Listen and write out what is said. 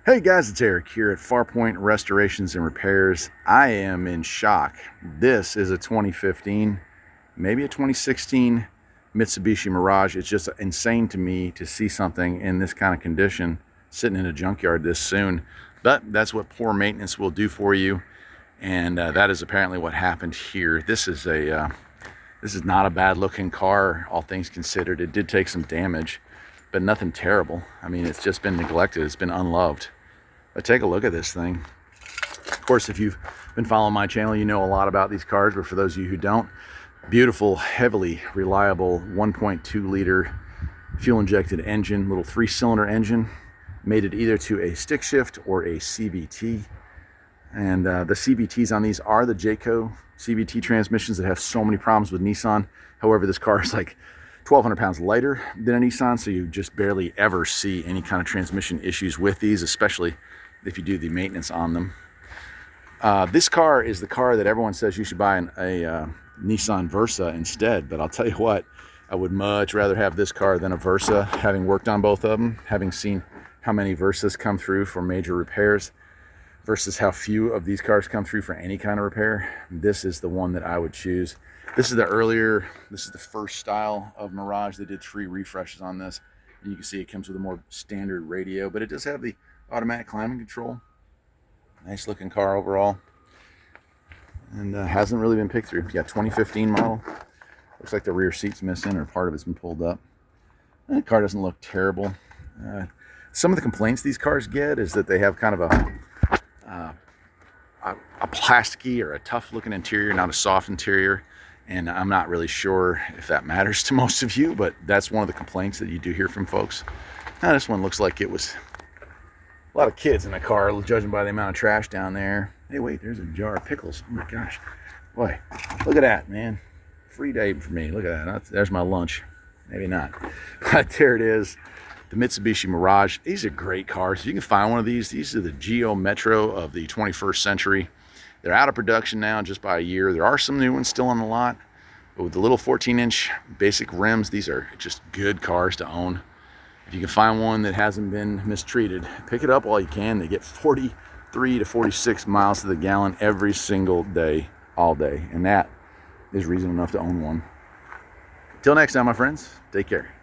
Hey guys, it's Eric here at Farpoint Restorations and Repairs. I am in shock. This is a 2015, maybe a 2016 Mitsubishi Mirage. It's just insane to me to see something in this kind of condition sitting in a junkyard this soon. But that's what poor maintenance will do for you. And that is apparently what happened here. This is not a bad looking car, all things considered. It did take some damage, but nothing terrible. I mean, it's just been neglected. It's been unloved. But take a look at this thing. Of course, if you've been following my channel, you know a lot about these cars, but for those of you who don't, beautiful, heavily reliable 1.2 liter fuel injected engine, little 3-cylinder engine, mated either to a stick shift or a CVT. And the CVTs on these are the Jayco CVT transmissions that have so many problems with Nissan. However, this car is like 1,200 pounds lighter than a Nissan, so you just barely ever see any kind of transmission issues with these, especially if you do the maintenance on them. This car is the car that everyone says you should buy a Nissan Versa instead, but I'll tell you what, I would much rather have this car than a Versa, having worked on both of them, having seen how many Versas come through for major repairs versus how few of these cars come through for any kind of repair. This is the one that I would choose. This is the first style of Mirage. They did 3 refreshes on this. And you can see it comes with a more standard radio, but it does have the automatic climate control. Nice looking car overall. And hasn't really been picked through. You got 2015 model. Looks like the rear seat's missing or part of it's been pulled up. And the car doesn't look terrible. Some of the complaints these cars get is that they have kind of a plasticky or a tough looking interior, not a soft interior. And I'm not really sure if that matters to most of you, but that's one of the complaints that you do hear from folks. Now this one looks like it was a lot of kids in the car, judging by the amount of trash down there. Hey, wait, there's a jar of pickles. Oh my gosh. Boy, look at that, man. Free day for me. Look at that. There's my lunch. Maybe not. But there it is. The Mitsubishi Mirage. These are great cars. You can find one of these. These are the Geo Metro of the 21st century. They're out of production now just by a year. There are some new ones still on the lot, but with the little 14-inch basic rims, these are just good cars to own. If you can find one that hasn't been mistreated, pick it up while you can. They get 43 to 46 miles to the gallon every single day, all day, and that is reason enough to own one. Till next time, my friends, take care.